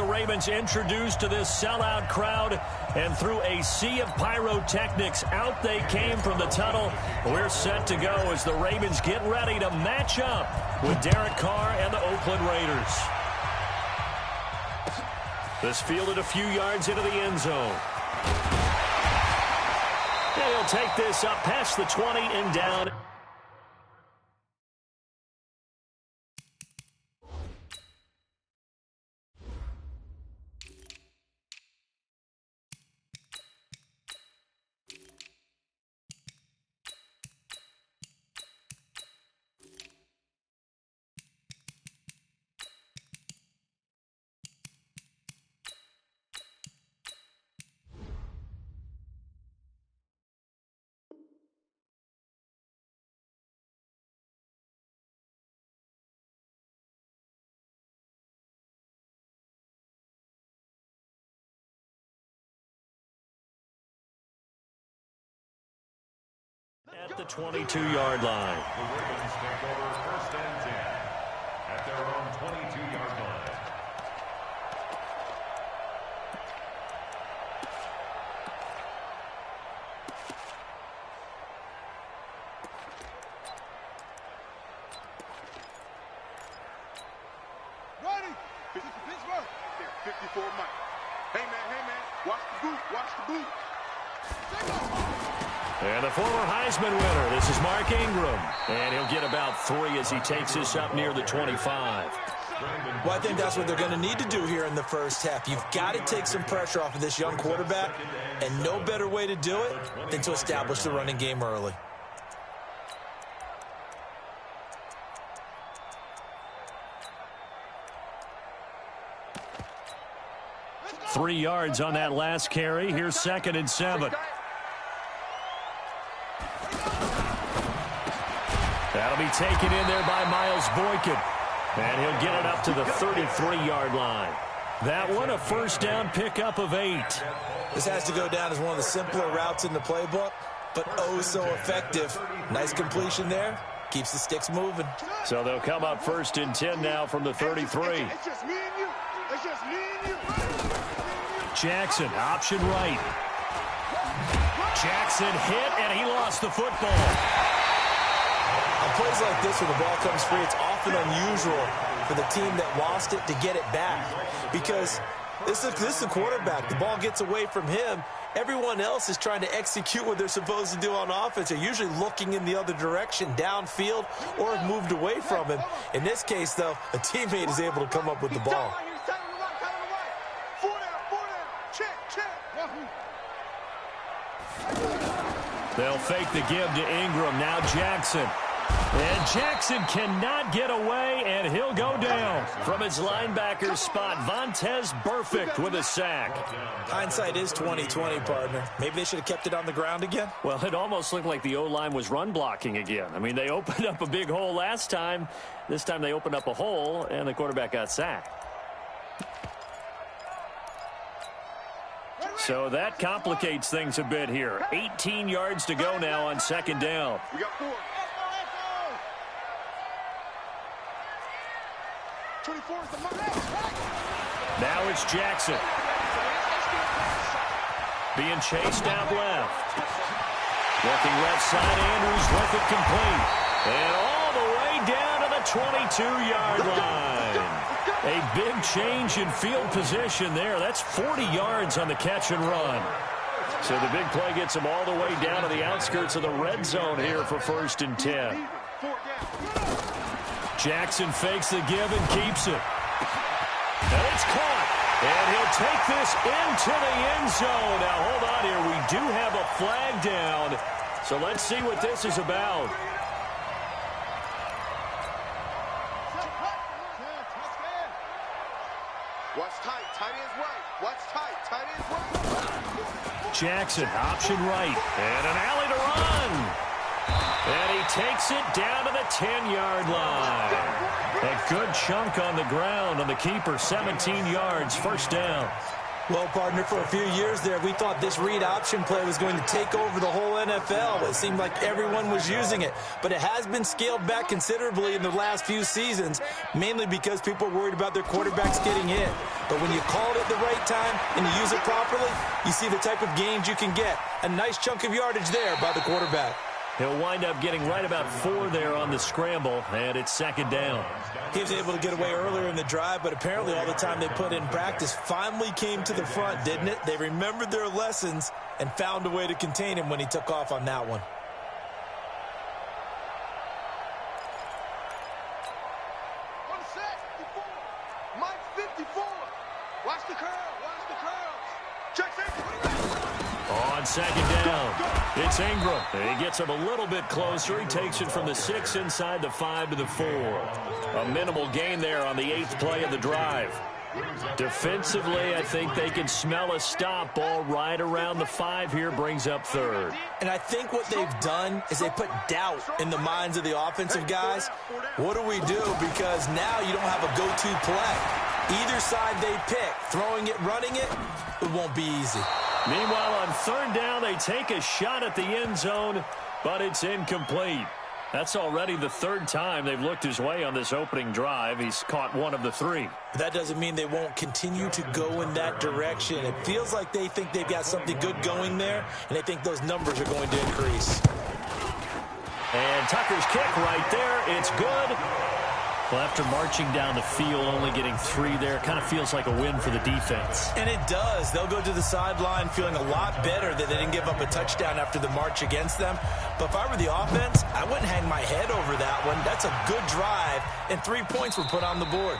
Ravens introduced to this sellout crowd, and through a sea of pyrotechnics, out they came from the tunnel. We're set to go as the Ravens get ready to match up with Derek Carr and the Oakland Raiders. This fielded a few yards into the end zone. And he'll take this up past the 20 and down. At the 22-yard line. The Ravens take over first and 10 at their own 22-yard line. Ready? Pittsburgh. There, 54 Mike. Hey, man. Watch the boot. And the former Heisman winner, this is Mark Ingram. And he'll get about 3 as he takes this up near the 25. Well, I think that's what they're going to need to do here in the first half. You've got to take some pressure off of this young quarterback, and no better way to do it than to establish the running game early. Three yards on that last carry. Here's 2nd and 7. That'll be taken in there by Miles Boykin. And he'll get it up to the 33-yard line. That one, a first down pickup of 8. This has to go down as one of the simpler routes in the playbook, but oh so effective. Nice completion there. Keeps the sticks moving. So they'll come up 1st and 10 now from the 33. It's just me and you. It's just me and you. Jackson, option right. Jackson hit, and he lost the football. On plays like this where the ball comes free, it's often unusual for the team that lost it to get it back. Because this is the quarterback. The ball gets away from him. Everyone else is trying to execute what they're supposed to do on offense. They're usually looking in the other direction, downfield, or have moved away from him. In this case, though, a teammate is able to come up with the ball. They'll fake the give to Ingram. Now Jackson. And Jackson cannot get away, and he'll go down. From his linebacker spot, Vontaze Burfict with a sack. Hindsight is 20/20, partner. Maybe they should have kept it on the ground again. Well, it almost looked like the O-line was run blocking again. I mean, they opened up a big hole last time. This time they opened up a hole, and the quarterback got sacked. So that complicates things a bit here. 18 yards to go now on 2nd down. We got 4. 24 is the mark. Now it's Jackson. Being chased out left. Looking left side, Andrews with it complete. And all the way down to the 22-yard line. A big change in field position there. That's 40 yards on the catch and run. So the big play gets him all the way down to the outskirts of the red zone here for 1st and 10. Jackson fakes the give and keeps it. And it's caught. And he'll take this into the end zone. Now, hold on here. We do have a flag down. So let's see what this is about. Watch tight. Tight ends right. Watch tight. Tight ends right. Jackson, option right. And an alley to run. And he takes it down to the 10-yard line. A good chunk on the ground on the keeper, 17 yards, first down. Well, partner, for a few years there, we thought this read option play was going to take over the whole NFL. It seemed like everyone was using it. But it has been scaled back considerably in the last few seasons, mainly because people are worried about their quarterbacks getting hit. But when you call it at the right time and you use it properly, you see the type of gains you can get. A nice chunk of yardage there by the quarterback. He'll wind up getting right about 4 there on the scramble, and it's second down. He was able to get away earlier in the drive, but apparently all the time they put in practice finally came to the front, didn't it? They remembered their lessons and found a way to contain him when he took off on that one. On set, 54. Mike 54. Watch the curl. Watch the curls. Check it. On second down, it's Ingram. He gets him a little bit closer. He takes it from the 6 inside the 5 to the 4. A minimal gain there on the 8th play of the drive. Defensively, I think they can smell a stop. Ball right around the 5 here, brings up 3rd. And I think what they've done is they put doubt in the minds of the offensive guys. What do we do? Because now you don't have a go-to play. Either side they pick, throwing it, running it, it won't be easy. Meanwhile, on 3rd down, they take a shot at the end zone, but it's incomplete. That's already the 3rd time they've looked his way on this opening drive. He's caught 1 of the 3. That doesn't mean they won't continue to go in that direction. It feels like they think they've got something good going there, and they think those numbers are going to increase. And Tucker's kick right there. It's good. Well, after marching down the field, only getting 3 there, kind of feels like a win for the defense. And it does. They'll go to the sideline feeling a lot better that they didn't give up a touchdown after the march against them. But if I were the offense, I wouldn't hang my head over that one. That's a good drive, and 3 points were put on the board.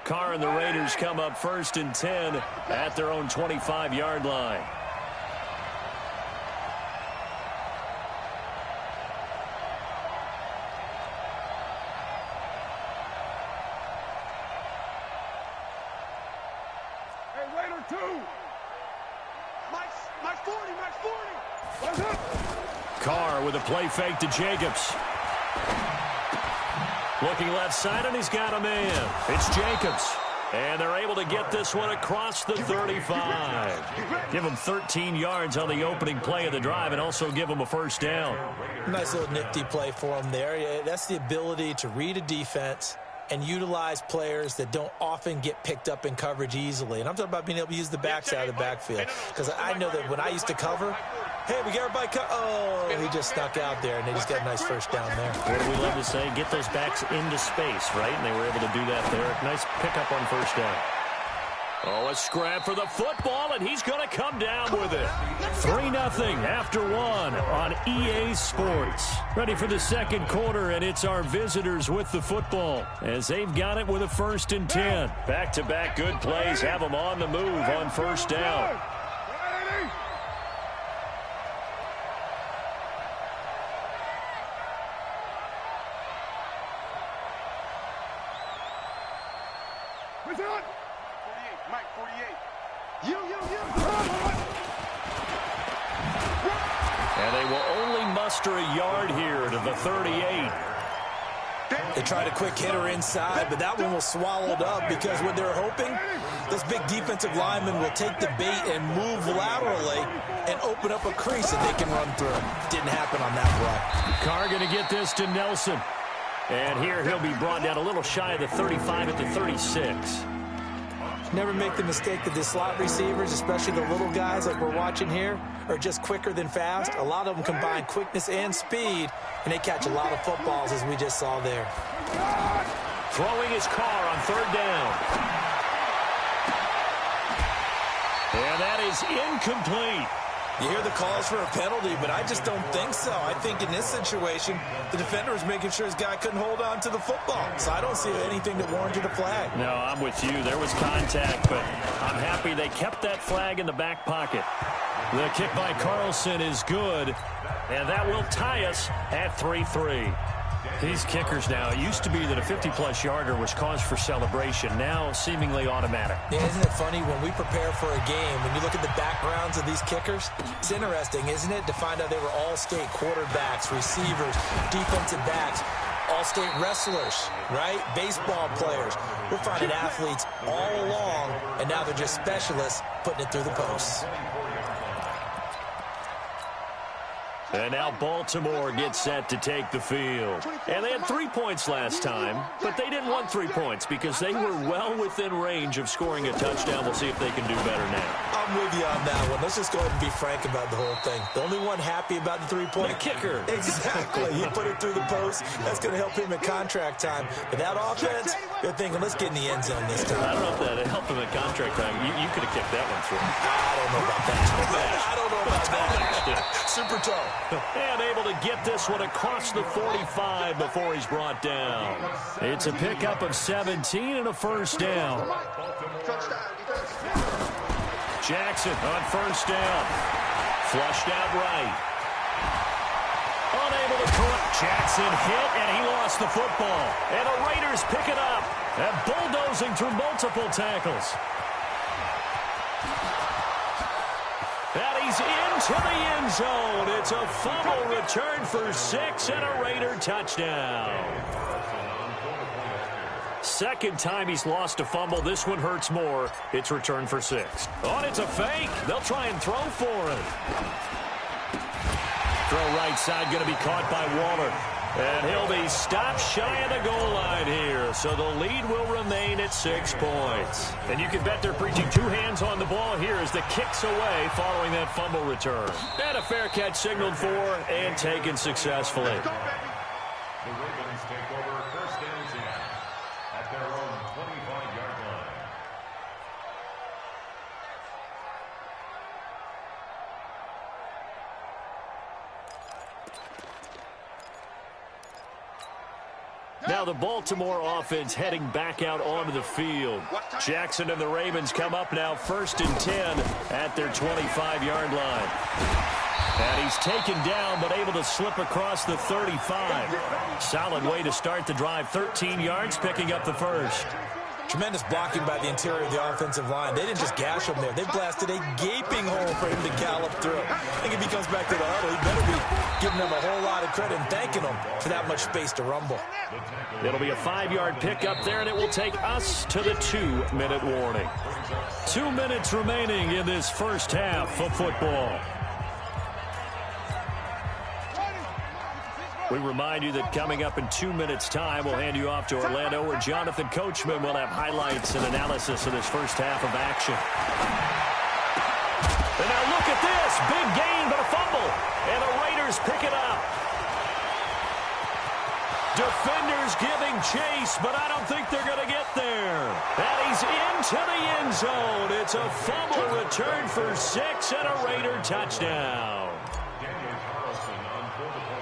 Carr and the Raiders come up 1st and 10 at their own 25-yard line. Hey, Raider 2. Mike's 40. Mike's 40. Carr with a play fake to Jacobs. Looking left side, and he's got a man. It's Jacobs. And they're able to get this one across the 35. Give them 13 yards on the opening play of the drive and also give them a 1st down. Nice little nifty play for him there. That's the ability to read a defense and utilize players that don't often get picked up in coverage easily. And I'm talking about being able to use the backside of the backfield. Because I know that when I used to cover, hey, we got everybody oh, he just snuck out there, and they just got a nice 1st down there. What do we love to say? Get those backs into space, right? And they were able to do that there. Nice pickup on 1st down. Oh, a scrap for the football, and he's going to come down with it. 3-0 after 1 on EA Sports. Ready for the 2nd quarter, and it's our visitors with the football as they've got it with a 1st and 10. Back-to-back good plays have them on the move on 1st down. Mike 48. And they will only muster a yard here to the 38. They tried a quick hitter inside, but that one was swallowed up because what they're hoping, this big defensive lineman will take the bait and move laterally and open up a crease that they can run through. Didn't happen on that play. Carr going to get this to Nelson. And here he'll be brought down a little shy of the 35 at the 36. Never make the mistake that the slot receivers, especially the little guys like we're watching here, are just quicker than fast. A lot of them combine quickness and speed, and they catch a lot of footballs, as we just saw there. Throwing his Carr on 3rd down. And that is incomplete. You hear the calls for a penalty, but I just don't think so. I think in this situation, the defender was making sure his guy couldn't hold on to the football. So I don't see anything that warranted a flag. No, I'm with you. There was contact, but I'm happy they kept that flag in the back pocket. The kick by Carlson is good, and that will tie us at 3-3. These kickers now, it used to be that a 50-plus yarder was cause for celebration. Now, seemingly automatic. Yeah, isn't it funny when we prepare for a game, when you look at the backgrounds of these kickers, it's interesting, isn't it, to find out they were all-state quarterbacks, receivers, defensive backs, all-state wrestlers, right? Baseball players. We're finding athletes all along, and now they're just specialists putting it through the posts. And now Baltimore gets set to take the field. And they had 3 points last time, but they didn't want 3 points because they were well within range of scoring a touchdown. We'll see if they can do better now. I'm with you on that one. Let's just go ahead and be frank about the whole thing. The only one happy about the 3-point. The kicker. Exactly. He put it through the post. That's going to help him in contract time. But that offense, they're thinking, let's get in the end zone this time. I don't know if that helped him in contract time. You could have kicked that one through. I don't know about that. I don't know about that. Super toe. And able to get this one across the 45 before he's brought down. It's a pickup of 17 and a first down. Jackson on first down. Flushed out right. Unable to collect. Jackson hit, and he lost the football. And the Raiders pick it up. And bulldozing through multiple tackles. And he's into the end zone. It's a fumble return for 6 and a Raider touchdown. Second time he's lost a fumble. This one hurts more. It's returned for 6. Oh, it's a fake. They'll try and throw for it. Throw right side going to be caught by Waller. And he'll be stopped shy of the goal line here. So the lead will remain at 6 points. And you can bet they're preaching 2 hands on the ball here as the kick's away following that fumble return. And a fair catch signaled for and taken successfully. The Ravens take over first and 10 at their own 25-yard line. Now the Baltimore offense heading back out onto the field. Jackson and the Ravens come up now 1st and 10 at their 25-yard line. And he's taken down but able to slip across the 35. Solid way to start the drive. 13 yards, picking up the first. Tremendous blocking by the interior of the offensive line. They didn't just gash him there. They blasted a gaping hole for him to gallop through. I think if he comes back to the huddle, he better be giving them a whole lot of credit and thanking them for that much space to rumble. It'll be a 5-yard pickup there, and it will take us to the 2-minute warning. 2 minutes remaining in this first half of football. We remind you that coming up in 2 minutes' time, we'll hand you off to Orlando, where Jonathan Coachman will have highlights and analysis of this first half of action. And now look at this. Big gain, but a fumble. And the Raiders pick it up. Defenders giving chase, but I don't think they're going to get there. And he's into the end zone. It's a fumble return for 6 and a Raider touchdown.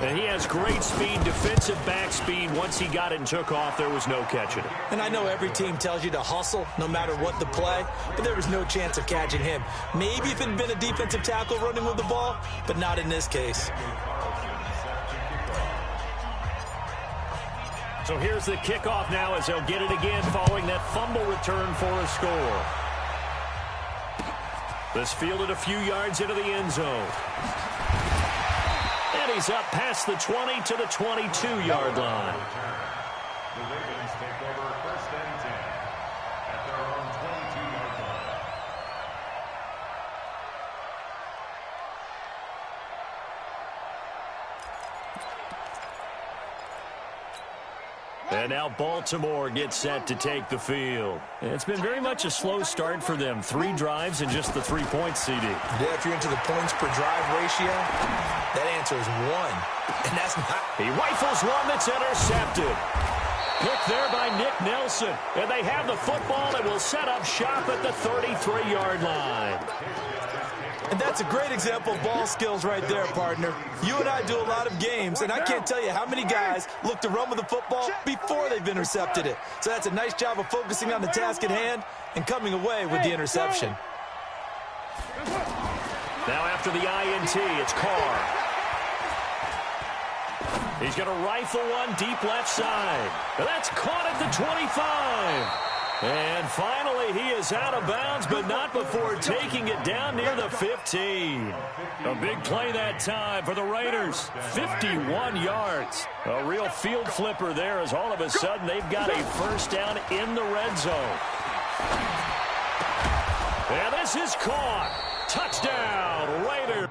And he has great speed, defensive back speed. Once he got it and took off, there was no catching it. And I know every team tells you to hustle no matter what the play, but there was no chance of catching him. Maybe if it had been a defensive tackle running with the ball, but not in this case. So here's the kickoff now as they'll get it again following that fumble return for a score. This fielded a few yards into the end zone. And he's up past the 20 to the 22-yard line. The Ravens take over first and 10 at their own 22-yard line. And now Baltimore gets set to take the field. It's been very much a slow start for them. 3 drives and just the 3-point CD. Yeah, if you're into the points per drive ratio, that answer is 1. And that's not... He rifles one that's intercepted. Picked there by Nick Nelson. And they have the football and will set up shop at the 33-yard line. And that's a great example of ball skills right there, partner. You and I do a lot of games, and I can't tell you how many guys look to run with the football before they've intercepted it. So that's a nice job of focusing on the task at hand and coming away with the interception. Now after the INT, it's Carr. He's going to rifle one deep left side. That's caught at the 25. And finally, he is out of bounds, but not before taking it down near the 15. A big play that time for the Raiders. 51 yards. A real field flipper there as all of a sudden they've got a first down in the red zone. And this is caught. Touchdown, Raiders.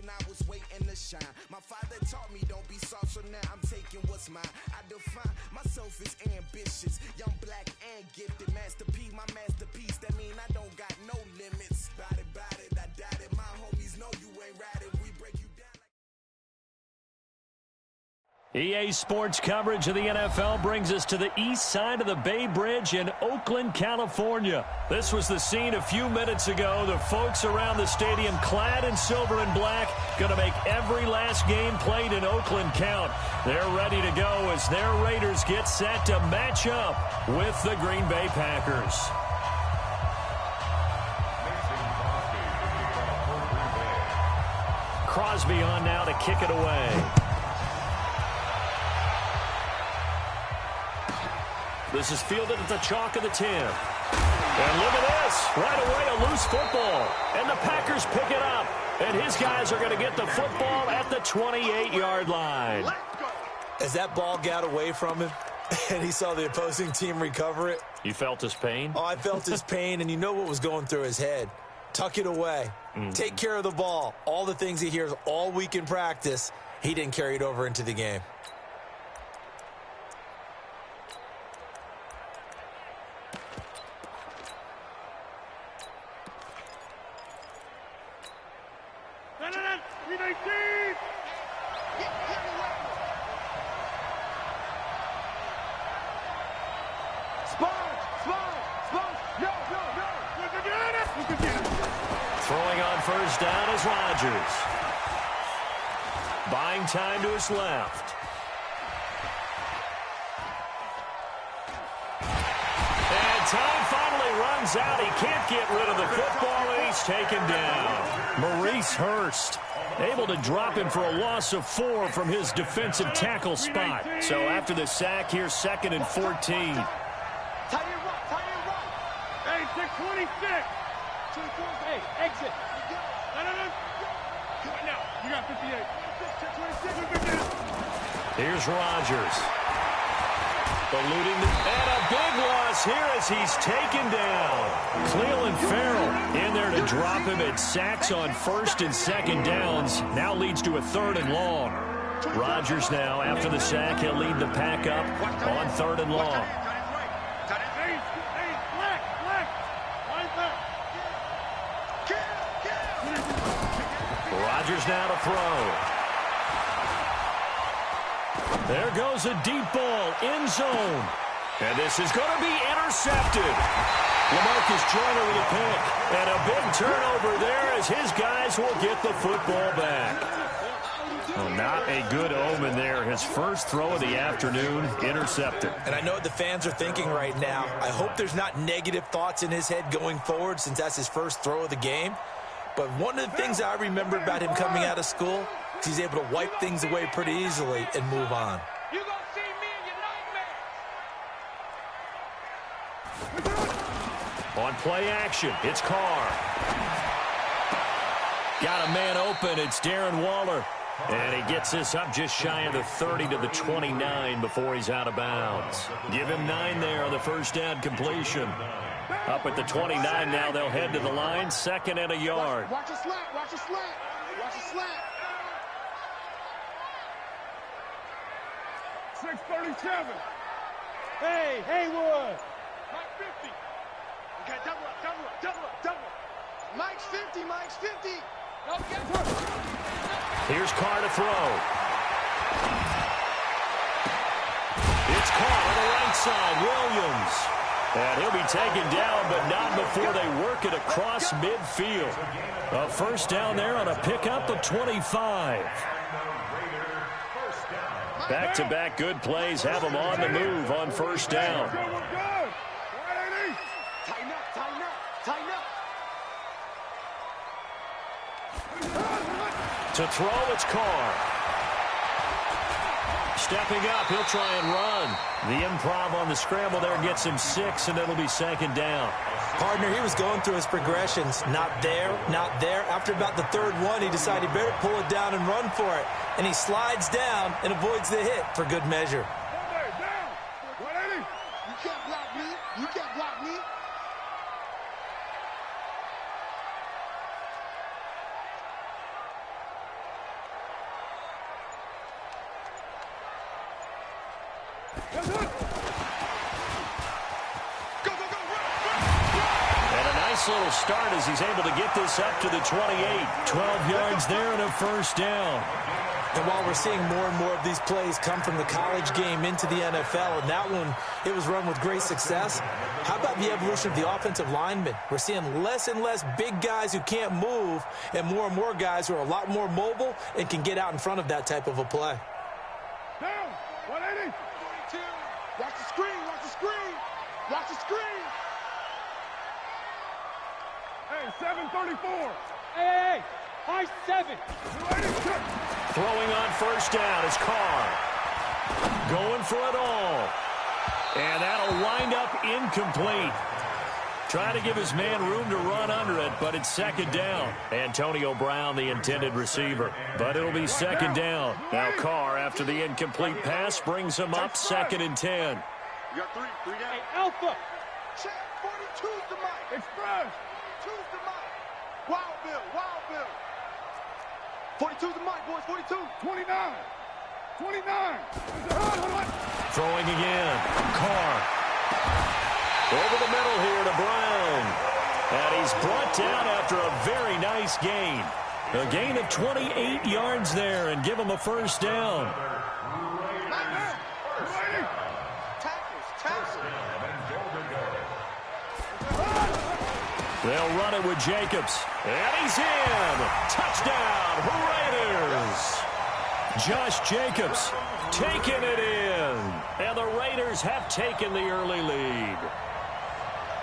I was waiting to shine. My father taught me don't be soft, so now I'm taking what's mine. I define myself as ambitious, young, black, and gifted. Master P, my masterpiece. That mean I don't got no limits. Bout it, I doubt it. My homies know you ain't ratted. We break you down like... EA Sports coverage of the NFL brings us to the east side of the Bay Bridge in Oakland, California. This was the scene a few minutes ago. The folks around the stadium clad in silver and black going to make every last game played in Oakland count. They're ready to go as their Raiders get set to match up with the Green Bay Packers. Crosby on now to kick it away. This is fielded at the chalk of the 10. And look at this. Right away, a loose football. And the Packers pick it up. And his guys are going to get the football at the 28-yard line. As that ball got away from him and he saw the opposing team recover it. You felt his pain? Oh, I felt his pain, and you know what was going through his head. Tuck it away. Take care of the ball. All the things he hears all week in practice, he didn't carry it over into the game. Throwing on first down is Rodgers. Buying time to his left. And time finally runs goes out. He can't get rid of the football, and he's taken down. Maurice Hurst able to drop him for a loss of 4 from his defensive tackle spot. So after the sack, here's 2nd and 14. Tie it right. Hey, 626. 24. Hey, exit. No. Right now. You got 58. 626. Here's Rodgers. Eluding and a big loss here as he's taken down. Cleveland Farrell in there to drop him at sacks on 1st and 2nd downs. Now leads to a 3rd and long. Rodgers now, after the sack, he'll lead the pack up on 3rd and long. Rodgers now to throw. There goes a deep ball, end zone. And this is going to be intercepted. LaMarcus Joyner with a pick. And a big turnover there as his guys will get the football back. Well, not a good omen there. His first throw of the afternoon, intercepted. And I know what the fans are thinking right now. I hope there's not negative thoughts in his head going forward since that's his first throw of the game. But one of the things I remember about him coming out of school is he's able to wipe things away pretty easily and move on. You're going to see me in your nightmares. On play action, it's Carr. Got a man open. It's Darren Waller. And he gets this up just shy of the 30 to the 29 before he's out of bounds. Give him 9 there on the first down completion. Up at the 29 now, they'll head to the line. 2nd and a yard. Watch a slant. Watch a slant. Watch a slant. 637. Hey, Haywood. Mike 50. Okay, double up. Mike's 50. No, get hurt. Here's Carr to throw. It's Carr on the right side. Williams. And he'll be taken down, but not before they work it across midfield. A first down there on a pickup of 25. Back-to-back good plays have them on the move on first down. Tighten up. To throw, it's Carr. Stepping up, he'll try and run. The improv on the scramble there gets him 6, and it'll be 2nd down. Partner, he was going through his progressions. Not there. After about the 3rd one, he decided he better pull it down and run for it. And he slides down and avoids the hit for good measure. You can't block me. And a nice little start as he's able to get this up to the 28. 12 yards there and a first down. And while we're seeing more and more of these plays come from the college game into the NFL, and that one, it was run with great success, how about the evolution of the offensive linemen? We're seeing less and less big guys who can't move and more guys who are a lot more mobile and can get out in front of that type of a play. Down. 180. 42. Watch the screen. Hey, 734. Hey. High 7. Throwing on first down is Carr. Going for it all. And that'll wind up incomplete. Trying to give his man room to run under it, but it's 2nd down. Antonio Brown, the intended receiver. But it'll be 2nd down. Now Carr, after the incomplete pass, brings him up 2nd and 10. You got 3 down. Hey, Alpha. Check. 42's the mic. Express. 42's the mic. Wild Bill. 42's the mic, boys. 42. 29. Throwing again. Carr. Over the middle here to Brown. And he's brought down after a very nice gain. A gain of 28 yards there and give him a first down. They'll run it with Jacobs. And he's in. Touchdown, Raiders. Josh Jacobs taking it in. And the Raiders have taken the early lead.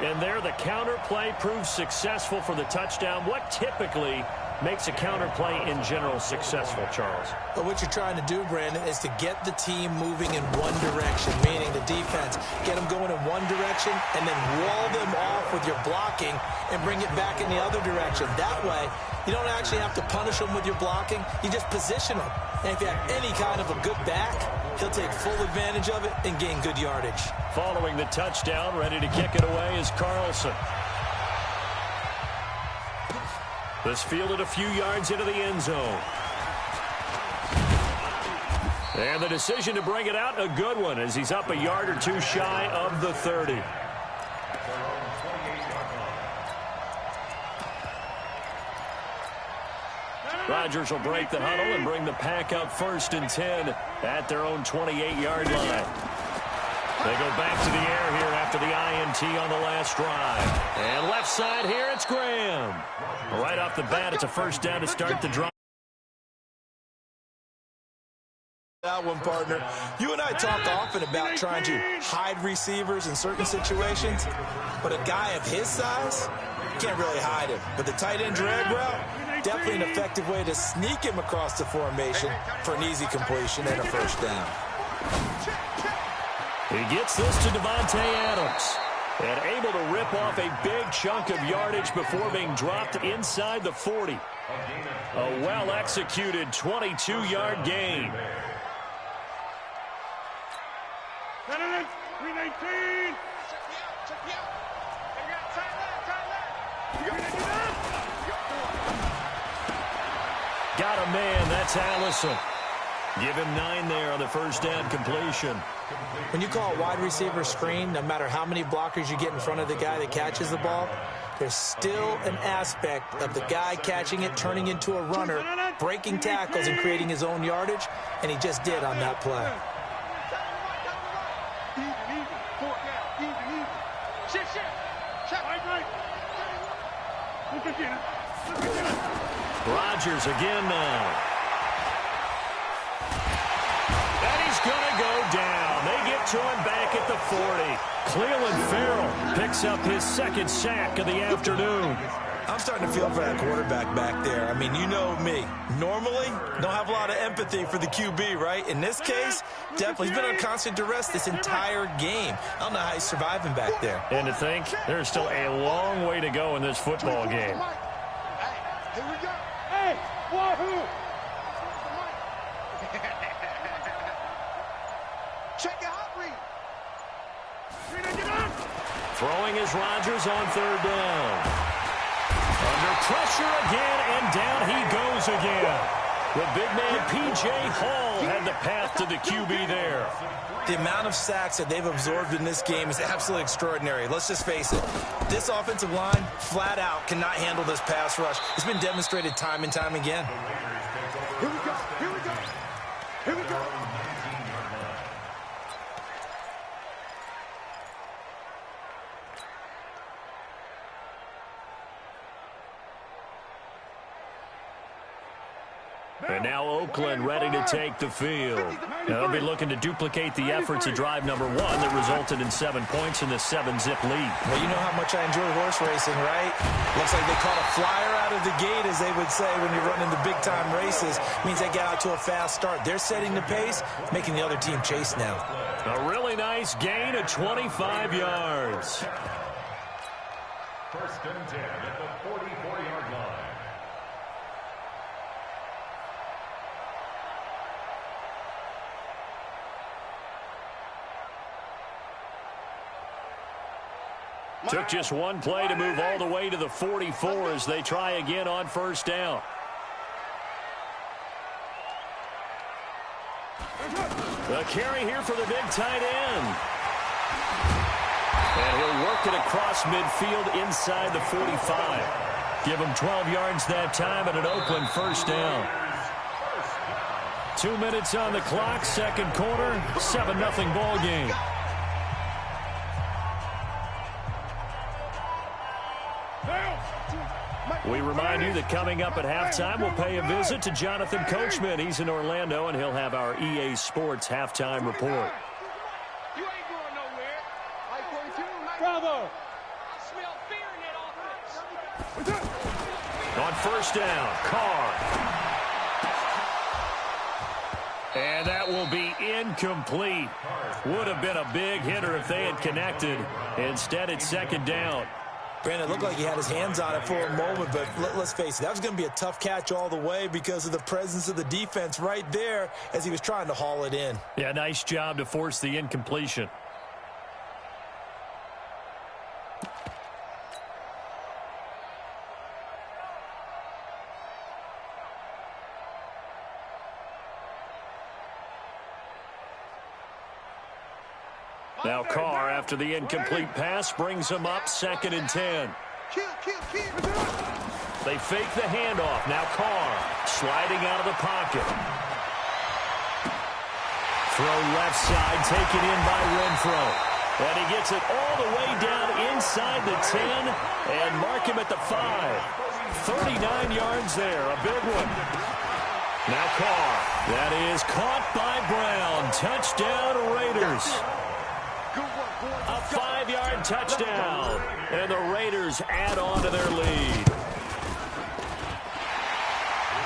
And there the counter play proves successful for the touchdown. What typically makes a counter play in general successful, Charles? But what you're trying to do, Brandon, is to get the team moving in one direction, meaning the defense. Get them going in one direction and then wall them off with your blocking and bring it back in the other direction. That way, you don't actually have to punish them with your blocking. You just position them. And if you have any kind of a good back, he'll take full advantage of it and gain good yardage. Following the touchdown, ready to kick it away is Carlson. This fielded a few yards into the end zone. And the decision to bring it out, a good one, as he's up a yard or two shy of the 30. Rodgers will break the huddle and bring the pack up 1st and 10 at their own 28-yard line. They go back to the air here after the INT on the last drive. And left side here, it's Graham. Right off the bat, it's a first down to start the drive. That one, partner. You and I talk often about trying to hide receivers in certain situations, but a guy of his size, you can't really hide him. But the tight end drag route, definitely an effective way to sneak him across the formation for an easy completion and a first down. He gets this to Devontae Adams. And able to rip off a big chunk of yardage before being dropped inside the 40. A well-executed 22-yard gain. 319. Got a man, that's Allison. Give him 9 there on the first down completion. When you call a wide receiver screen, no matter how many blockers you get in front of the guy that catches the ball, there's still an aspect of the guy catching it, turning into a runner, breaking tackles and creating his own yardage, and he just did on that play. Rodgers again now. And he's going to go down. They get to him back at the 40. Cleveland Farrell picks up his 2nd sack of the afternoon. I'm starting to feel for that quarterback back there. I mean, you know me. Normally, don't have a lot of empathy for the QB, right? In this case, definitely. He's been under constant duress this entire game. I don't know how he's surviving back there. And to think, there's still a long way to go in this football game. Here we go. Hey, wahoo! Check your hot read. Throwing is Rodgers on 3rd down. Under pressure again, and down he goes again. The big man, P.J. Hall, had the path to the QB there. The amount of sacks that they've absorbed in this game is absolutely extraordinary. Let's just face it. This offensive line, flat out, cannot handle this pass rush. It's been demonstrated time and time again. Here we go. Here we go. Here we go. And now Oakland ready to take the field. Now they'll be looking to duplicate the efforts of drive number 1 that resulted in 7 points in the 7-zip lead. Well, you know how much I enjoy horse racing, right? Looks like they caught a flyer out of the gate, as they would say when you're running the big-time races. Means they get out to a fast start. They're setting the pace, making the other team chase now. A really nice gain of 25 yards. 1st and 10 at the 44-yard line. Took just one play to move all the way to the 44 as they try again on 1st down. The carry here for the big tight end. And he'll work it across midfield inside the 45. Give him 12 yards that time and an Oakland 1st down. 2 minutes on the clock, 2nd quarter, 7-0 ball game. We remind you that coming up at halftime, we'll pay a visit to Jonathan Coachman. He's in Orlando, and he'll have our EA Sports halftime report. You ain't going nowhere. Bravo! On first down, Carr. And that will be incomplete. Would have been a big hitter if they had connected. Instead, it's second down. Brandon, it looked like he had his hands on it for a moment, but let's face it, that was going to be a tough catch all the way because of the presence of the defense right there as he was trying to haul it in. Yeah, nice job to force the incompletion. Now Carr, after the incomplete pass, brings him up 2nd and 10. They fake the handoff. Now Carr sliding out of the pocket. Throw left side, taken in by Renfro. And he gets it all the way down inside the 10 and mark him at the 5. 39 yards there, a big one. Now Carr, that is caught by Brown. Touchdown Raiders. A 5-yard touchdown. And the Raiders add on to their lead.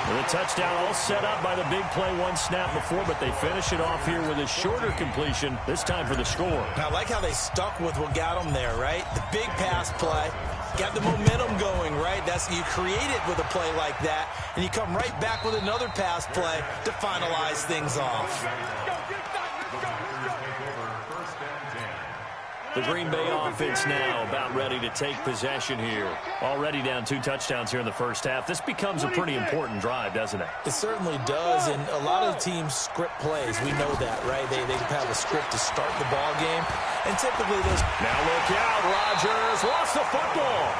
The touchdown all set up by the big play one snap before, but they finish it off here with a shorter completion, this time for the score. I like how they stuck with what got them there, right? The big pass play. Got the momentum going, right? You create it with a play like that, and you come right back with another pass play to finalize things off. The Green Bay offense now about ready to take possession here. Already down 2 touchdowns here in the first half. This becomes a pretty important drive, doesn't it? It certainly does, and a lot of teams script plays. We know that, right? They have a script to start the ball game, and typically those... Now look out, Rodgers lost the football.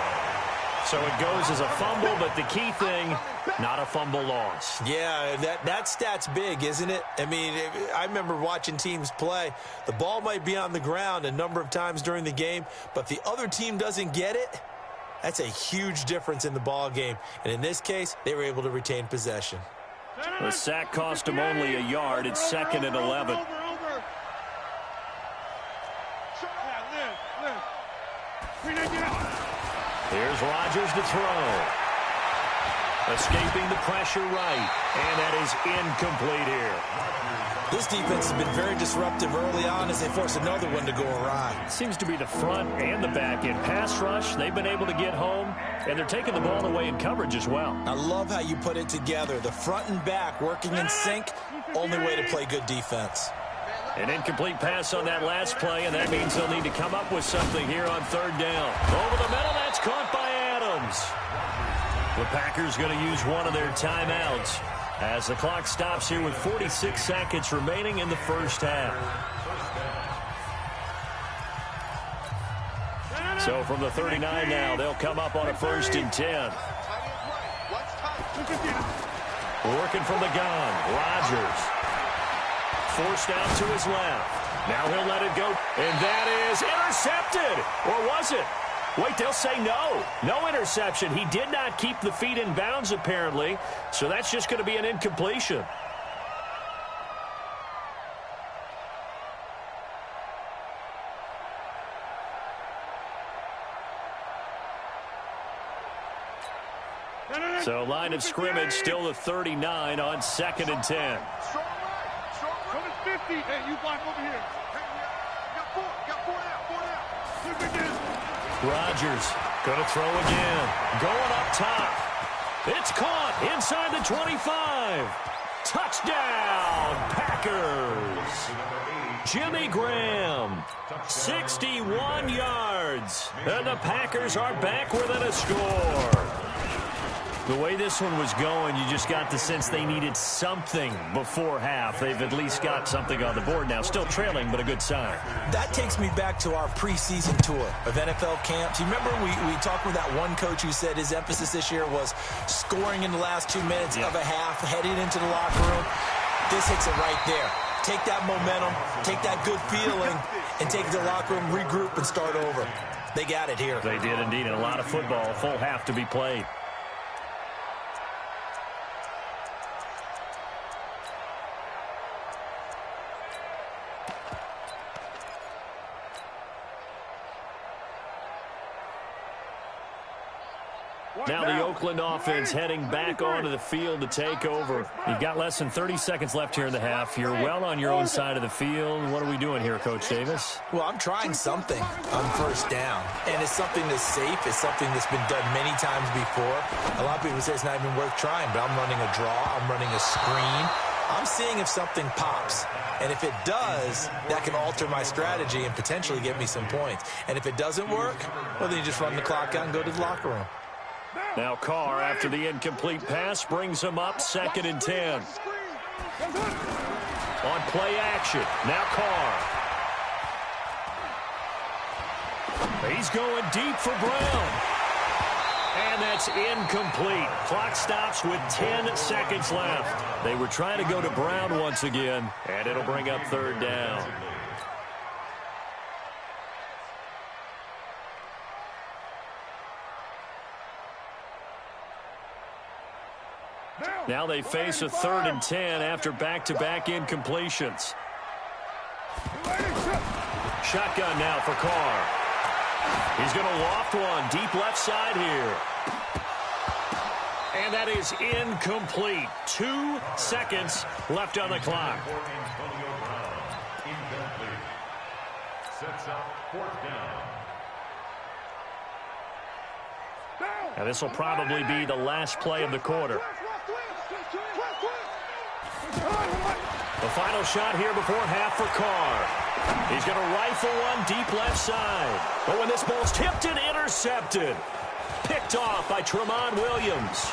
So it goes as a fumble, but the key thing, not a fumble loss. Yeah, that stat's big, isn't it? I mean, I remember watching teams play. The ball might be on the ground a number of times during the game, but if the other team doesn't get it, that's a huge difference in the ball game. And in this case, they were able to retain possession. The sack cost them only a yard. It's 2nd and 11. Here's Rodgers to throw. Escaping the pressure right. And that is incomplete here. This defense has been very disruptive early on as they force another one to go awry. Seems to be the front and the back in pass rush. They've been able to get home, and they're taking the ball away in coverage as well. I love how you put it together. The front and back working in sync, only way to play good defense. An incomplete pass on that last play, and that means they'll need to come up with something here on 3rd down. Over the middle, that's caught by Adams. The Packers going to use one of their timeouts as the clock stops here with 46 seconds remaining in the first half. So from the 39 now, they'll come up on a 1st and 10. Working from the gun, Rodgers. Forced out to his left. Now he'll let it go. And that is intercepted. Or was it? Wait, they'll say no. No interception. He did not keep the feet in bounds, apparently. So that's just going to be an incompletion. So line of scrimmage still the 39 on 2nd and 10. Come at 50. Hey, you block over here. Got four now. Rodgers going to throw again. Going up top. It's caught inside the 25. Touchdown, Packers. Jimmy Graham, 61 yards. And the Packers are back within a score. The way this one was going, you just got the sense they needed something before half. They've at least got something on the board now. Still trailing, but a good sign. That takes me back to our preseason tour of NFL camps. You remember we talked with that one coach who said his emphasis this year was scoring in the last 2 minutes of a half, heading into the locker room. This hits it right there. Take that momentum, take that good feeling, and take it to the locker room, regroup, and start over. They got it here. They did indeed. And a lot of football, a full half to be played. Now the Oakland offense heading back onto the field to take over. You've got less than 30 seconds left here in the half. You're well on your own side of the field. What are we doing here, Coach Davis? Well, I'm trying something on first down, and it's something that's safe. It's something that's been done many times before. A lot of people say it's not even worth trying, but I'm running a draw. I'm running a screen. I'm seeing if something pops. And if it does, that can alter my strategy and potentially get me some points. And if it doesn't work, well, then you just run the clock out and go to the locker room. Now Carr, after the incomplete pass, brings him up 2nd and 10. On play action, now Carr. He's going deep for Brown. And that's incomplete. Clock stops with 10 seconds left. They were trying to go to Brown once again, and it'll bring up 3rd down. Now they face a 3rd and 10 after back-to-back incompletions. Shotgun now for Carr. He's going to loft one deep left side here. And that is incomplete. 2 seconds left on the clock. Sets up 4th down. Now this will probably be the last play of the quarter. The final shot here before half for Carr. He's going to rifle one deep left side. But when this ball's tipped and intercepted. Picked off by Tremont Williams.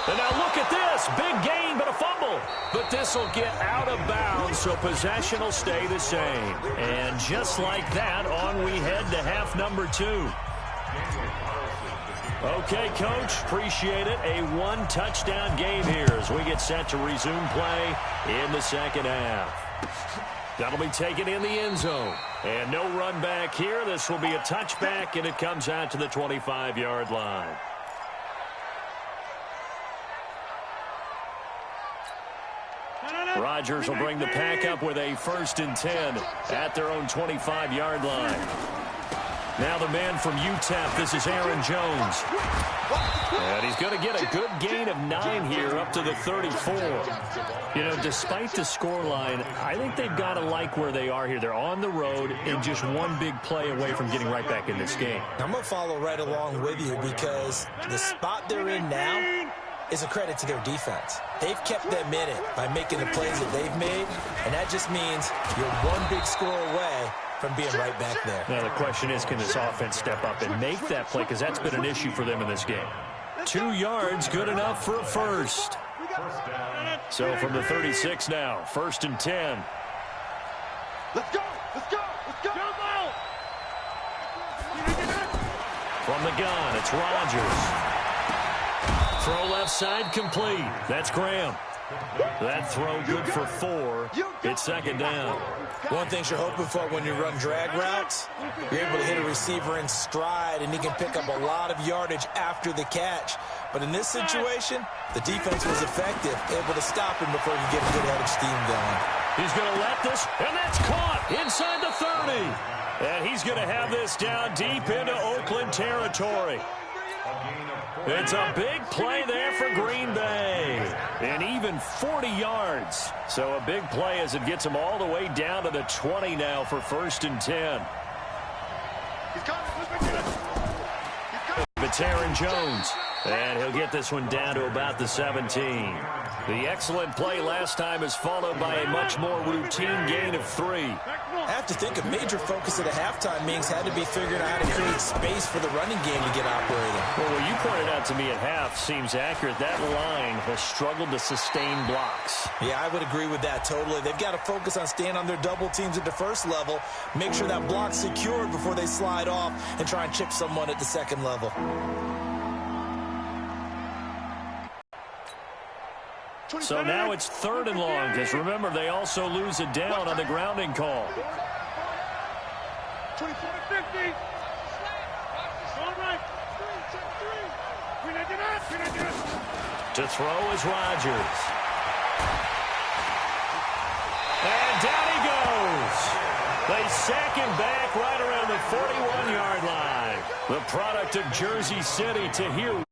And now look at this. Big gain, but a fumble. But this will get out of bounds, so possession will stay the same. And just like that, on we head to half number 2. Okay, Coach, appreciate it. A 1-touchdown game here as we get set to resume play in the second half. That'll be taken in the end zone. And no run back here. This will be a touchback, and it comes out to the 25-yard line. Rodgers will bring the pack up with a 1st and 10 at their own 25-yard line. Now the man from UTEP, this is Aaron Jones. And he's going to get a good gain of 9 here up to the 34. You know, despite the scoreline, I think they've got to like where they are here. They're on the road and just one big play away from getting right back in this game. I'm going to follow right along with you because the spot they're in now is a credit to their defense. They've kept them in it by making the plays that they've made, and that just means you're one big score away from being right back there. Now the question is, can this offense step up and make that play? Because that's been an issue for them in this game. 2 yards, good enough for a first. So from the 36 now, 1st and 10. Let's go! Let's go! Let's go! From the gun, it's Rodgers. Throw left side complete. That's Graham. That throw good for 4. It's 2nd down. One thing you're hoping for when you run drag routes, you're able to hit a receiver in stride, and he can pick up a lot of yardage after the catch. But in this situation, the defense was effective, able to stop him before he could get a good head of steam going. He's going to let this, and that's caught inside the 30. And he's going to have this down deep into Oakland territory. It's a big play there for Green Bay. And even 40 yards. So a big play as it gets him all the way down to the 20 now for 1st and 10. It's Aaron Jones. And he'll get this one down to about the 17. The excellent play last time is followed by a much more routine gain of 3. I have to think a major focus at a halftime means had to be figuring out how to create space for the running game to get operating. Well, what you pointed out to me at half seems accurate. That line has struggled to sustain blocks. Yeah, I would agree with that totally. They've got to focus on staying on their double teams at the first level, make sure that block's secured before they slide off and try and chip someone at the second level. So now it's 3rd and long, because remember, they also lose it down on the grounding call. 24 to 50. All right. To throw is Rodgers. And down he goes. They sack him back right around the 41-yard line. The product of Jersey City to here.